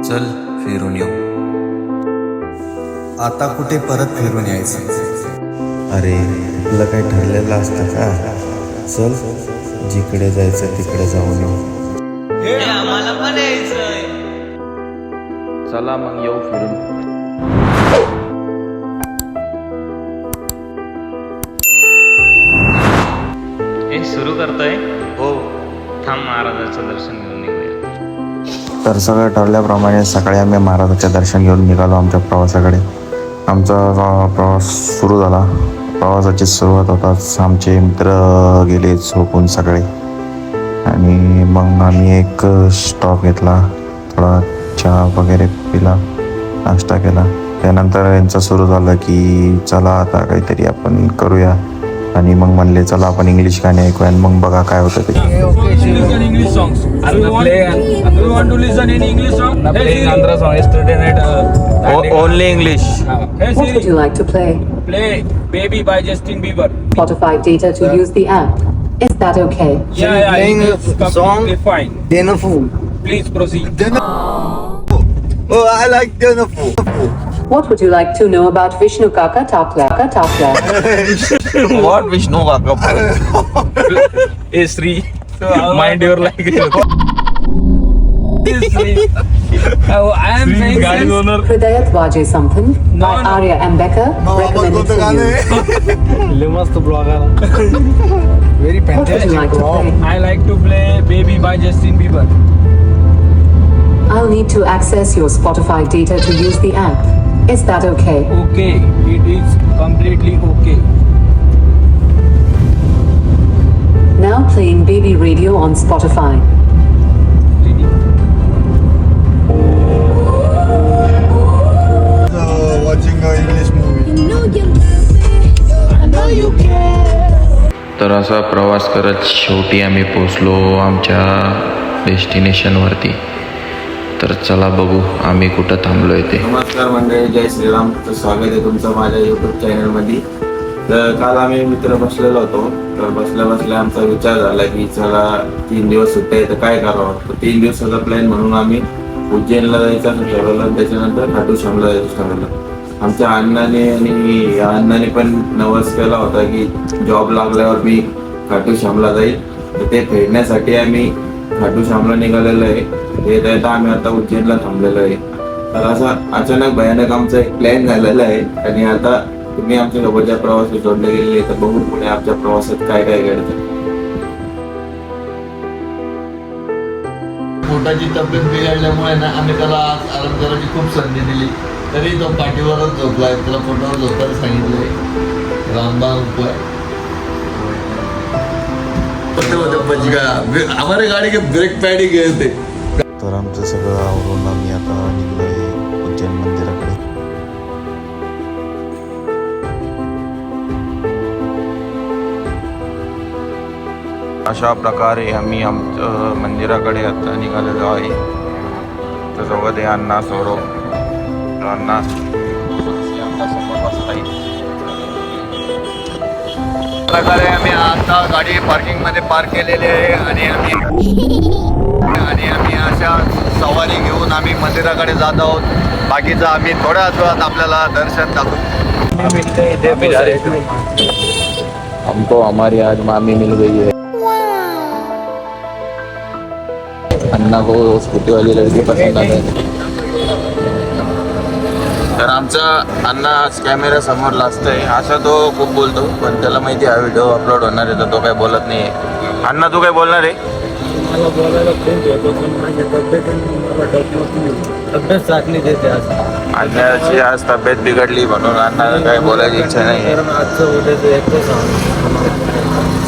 चल फिरून येऊ. आता कुठे परत फिरून यायचं? अरे तुला काही ठरलेलं असतं का? चल जिकडे जायचं तिकडे जाऊन येऊ. आम्हाला पण यायचंय. चला मग येऊ फिरून. हे सुरू करतोय. हो. थांब महाराजाचं दर्शन घेऊन निघूया. तर सगळं ठरल्याप्रमाणे सकाळी आम्ही महाराजाचे दर्शन घेऊन निघालो आमच्या प्रवासाकडे. आमचा प्रवास सुरू झाला. प्रवासाची सुरुवात होताच आमचे मित्र गेले झोपून सगळे, आणि मग आम्ही एक स्टॉप घेतला, थोडा चहा वगैरे पिला, नाश्ता केला. त्यानंतर यांचं सुरू झालं की चला आता काहीतरी आपण करूया, आणि मग म्हणले चला आपण इंग्लिश गाणे ऐकूया आणि मग बघा काय होतं ते. English songs. Do you want to listen in English song? Playing Andhra song yesterday night. Only English. Hey What would Siri, you like to play? play "Baby" by Justin Bieber. Spotify data to use the app. Is that okay? Yeah, playing it's a song? completely fine. Denafu. Please proceed. Oh, I like Denafu. What would you like to know about Vishnu Kaka Tapla? What Vishnu काका? Hey Sri, mind your language. Hey Sri. I am saying this. Hridayat Vaje Something No, by no. Arya M. Becker, recommended for you. What would you like to play? I like to play "Baby" by Justin Bieber. I'll need to access your Spotify data to use the app. Is that okay? Okay, it is completely okay. Now playing Baby Radio on Spotify. Watching an English movie. तर असा प्रवास करत शेवटी आम्ही पोचलो आमच्या डेस्टिनेशनवरती. तर चला बघू आम्ही कुठं थांबलो आहे ते. नमस्कार मंडळी, जय श्रीराम. तर स्वागत आहे तुमचं माझ्या यूट्यूब चॅनलमध्ये. तर काल आम्ही मित्र बसलेलो होतो. तर बसल्या बसल्या आमचा विचार झाला की चला 3 दिवस सुट्ट्या आहे तर काय करावं. तर 3 दिवसाचा प्लॅन म्हणून आम्ही उज्जैनला जायचं ठरवलं, आणि त्याच्यानंतर खाटू श्यामला जायचं ठरवलं. आमच्या अण्णाने आणि या अण्णाने पण नवस केला होता की जॉब लागल्यावर मी खाटू श्यामला जाईल. तर ते फेडण्यासाठी आम्ही खाटू श्यामला निघालेलो आहे. येत येता आम्ही आता उज्जैनला थांबलेलो आहे. तर असा अचानक भयानक आमचा एक प्लॅन झालेला आहे, आणि आता तुम्ही आमच्या सोबतच्या प्रवासात जोडले गेलेले. तर बघू पुढे आमच्या प्रवासात काय काय घडतं. पोटाची तब्येत बिघडल्यामुळे ना आम्ही त्याला आज आराम करायची खूप संधी दिली, तरी तो पाठीवरच झोपलाय. त्याला पोटावर झोपायला सांगितलंय. रामबाग उपाय हमारे गाडी के ब्रेक पॅड ही गए थे. तर आमचं सगळं आवरून आम्ही आता निघलो आहे उज्जैन मंदिराकडे. अशा प्रकारे आम्ही आमच्या मंदिराकडे आता निघालेलो आहे. तर सोबत आहे अण्णा सौरभ. अण्णा आमच्या समोर बसताय. प्रकारे आम्ही आता गाडी पार्किंगमध्ये पार्क केलेली आहे, आणि आम्ही अशा सवारी घेऊन आम्ही मंदिराकडे जात आहोत. बाकीचं आम्ही थोड्याच वेळात आपल्याला दर्शन दाखवू. हमको हमारी आज मामी मिल गई है. अन्ना को स्कूटी वाली लड़की पसंद आ गई. तर आमचा अण्णा आज कॅमेरा समोर लाजतोय. असा तो खूप बोलतो, पण त्याला माहिती हा व्हिडिओ अपलोड होणार आहे, तर तो काय बोलत नाही. अण्णा तू काय बोलणार आहे? मला बोलायला खूप येतो, पण माझ्या तब्येत साथ नाही देते आज. अण्णाची आज तब्येत बिघडली म्हणून अण्णाला काय बोलायची इच्छा नाही आहे. आजचं उद्याचं एकच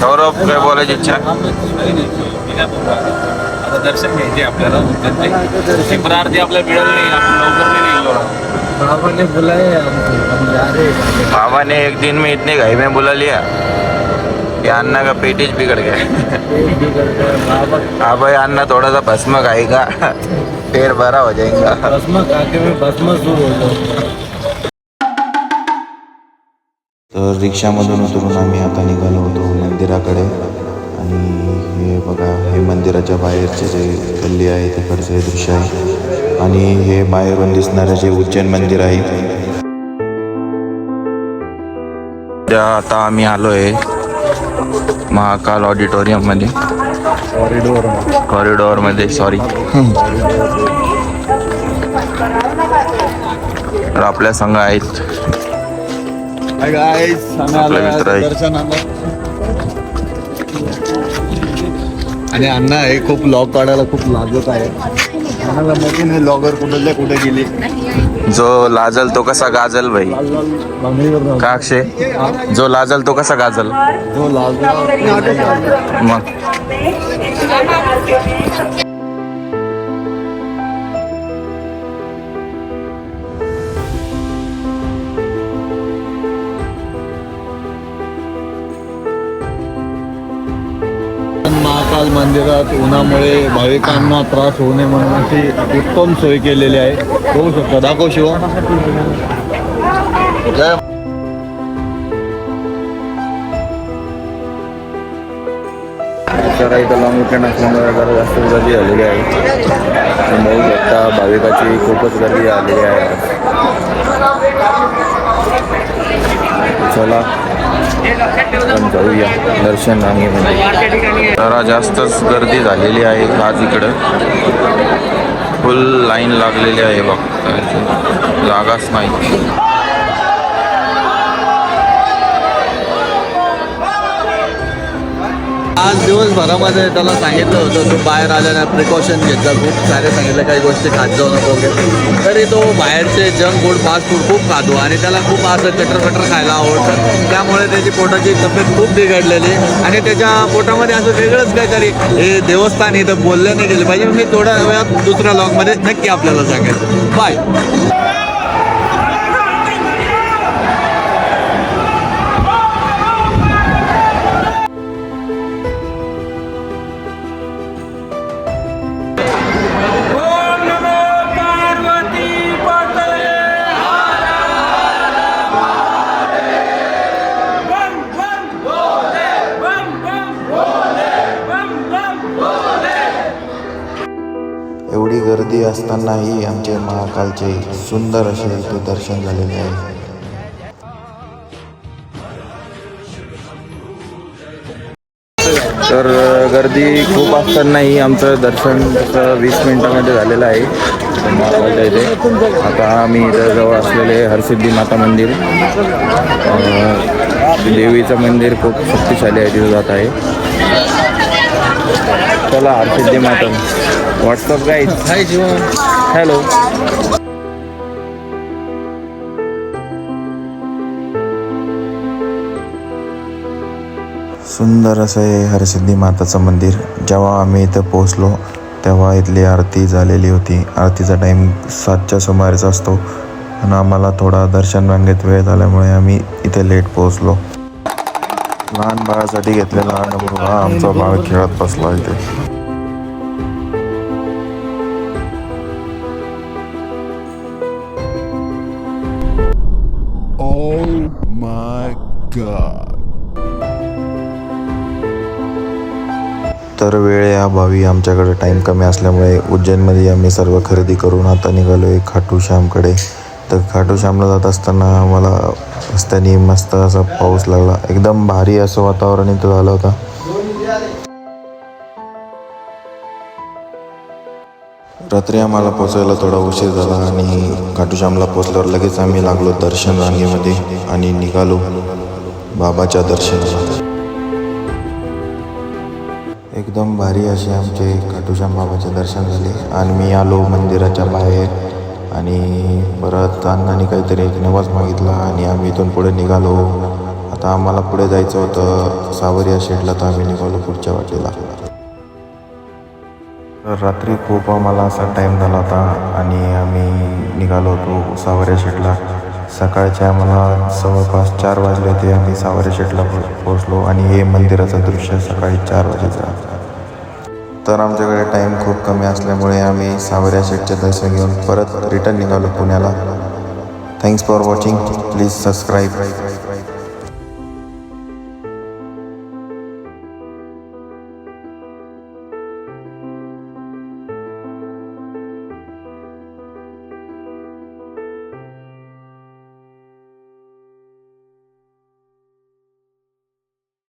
सौरभ काय बोलायची इच्छा? आता दर्शन घ्यायचे आपल्याला. प्रार्थी आपल्याला मिळाली नाही, आपण लवकर नाही निघलो. बाबाने बुलाए हमको, हम जा रहे हैं. बाबा ने एक दिन में इतनी घाई में बुला लिया कि अन्ना का पेट ही बिगड़ गया. हाँ भाई, अन्ना थोड़ा सा भस्म खाएगा, पेट भरा हो जाएगा. भस्म खा के मैं भस्म शुरू हो जाऊँ. तर रिक्षामधून उतरून आम्ही आता निघालो होतो मंदिराकडे. आणि हे बघा, हे मंदिराच्या बाहेरचे जे गल्ली आहे तिकडचं हे दृश्य आहे. आणि हे बाहेरून दिसणारे जे उज्जैन मंदिर आहे. आता आम्ही आलोय महाकाल ऑडिटोरियम मध्ये, कॉरिडोर मध्ये, सॉरी. तर आपल्या संघ आहेत आपले मित्र आहेत. आणि अण्णा आहे खूप लॉग काढायला खूप लाजत आहे. आम्हाला माहिती नाही लॉगर कुठल्या कुठे गेली. जो लाजल तो कसा गाजल भाई, का अक्षय? जो लाजल तो कसा गाजल. जो लाजला मग महाकाल मंदिरात उन्हामुळे भाविकांना त्रास होऊ नये म्हणून अशी उत्तम सोय केलेली आहे. बघू शकता, दाखव शिव. जय जरा इथं लॉंग विकेंड असल्यामुळे जरा जास्त गर्दी झालेली आहे. बघू शकता भाविकाची खूपच गर्दी झालेली आहे. चला आपण जाऊया दर्शन रांगेमध्ये. जरा जास्तच गर्दी झालेली आहे आज इकडं. फुल लाईन लागलेली आहे बघ, जागाच नाही. आज दिवसभरामध्ये त्याला सांगितलं होतं तू बाहेर आल्याने प्रिकॉशन घेत जा, खूप सारे सांगितलं काही गोष्टी खात जाऊ नको वगैरे. तरी तो बाहेरचे जंक फूड फास्ट फूड खूप खातो आणि त्याला खूप असं चटर खायला आवडतं. त्यामुळे त्याची पोटाची तब्येत खूप बिघडलेली आणि त्याच्या पोटामध्ये असं वेगळंच काहीतरी हे देवस्थान इथं बोललं नाही गेलं पाहिजे. मी थोड्या वेळात दुसऱ्या लॉगमध्ये नक्की आपल्याला सांगेल. बाय. एवढी गर्दी असतानाही आमचे महाकालचे सुंदर असे इथे दर्शन झालेले आहे. तर गर्दी खूप असतानाही आमचं दर्शन 20 मिनिटामध्ये झालेलं आहे महाकालच्या इथे. आता आम्ही इथं जवळ असलेले हरसिद्धी माता मंदिर, देवीचं मंदिर खूप शक्तिशाली आहे, तिथं जात आहे. चला Harsiddhi Mata. WhatsApp guide. Hi Jeevan. Hello. सुंदर असं हे हरसिद्धी माताचं मंदिर. जेव्हा आम्ही इथं पोहोचलो तेव्हा इथली आरती झालेली होती. आरतीचा टाईम 7च्या सुमारेच असतो आणि आम्हाला थोडा दर्शन रांगेत वेळ झाल्यामुळे आम्ही इथे लेट पोहोचलो. लहान बाळासाठी घेतलेला अनुभव हा आमचा बाळ खेळत बसला इथे. तर वेळेअभावी आमच्याकडे टाईम कमी असल्यामुळे उज्जैनमध्ये आम्ही सर्व खरेदी करून आता निघालो आहे खाटू श्यामकडे. तर खाटू श्यामला जात असताना आम्हाला रस्त्याने मस्त असा पाऊस लागला. एकदम भारी असं वातावरण इथं झालं होतं. रात्री आम्हाला पोचायला थोडा उशीर झाला आणि खाटू श्यामला पोचल्यावर लगेच आम्ही लागलो दर्शन रांगेमध्ये आणि निघालो बाबाच्या दर्शनाला. एकदम भारी असे आमचे खाटू श्याम बाबाचे दर्शन झाले आणि मी आलो मंदिराच्या बाहेर आणि परत अण्णांनी काहीतरी एक नवाज मागितला आणि आम्ही इथून पुढे निघालो. आता आम्हाला पुढे जायचं होतं सावरिया शेडला, तर आम्ही निघालो पुढच्या वाटेला. रात्री खूप आम्हाला असा टाईम झाला होता आणि आम्ही निघालो होतो सावरिया शेडला. सकाळचे आम्हाला जवळपास 4 वाजले होते. आम्ही सावरिया शेडला पोहोचलो आणि हे मंदिराचं दृश्य सकाळी 4 वाजेचं. तर आमच्याकडे टाईम खूप कमी असल्यामुळे आम्ही सावरिया शेडचे दर्शन घेऊन परत रिटर्न निघालो पुण्याला. Thanks for watching. Please subscribe.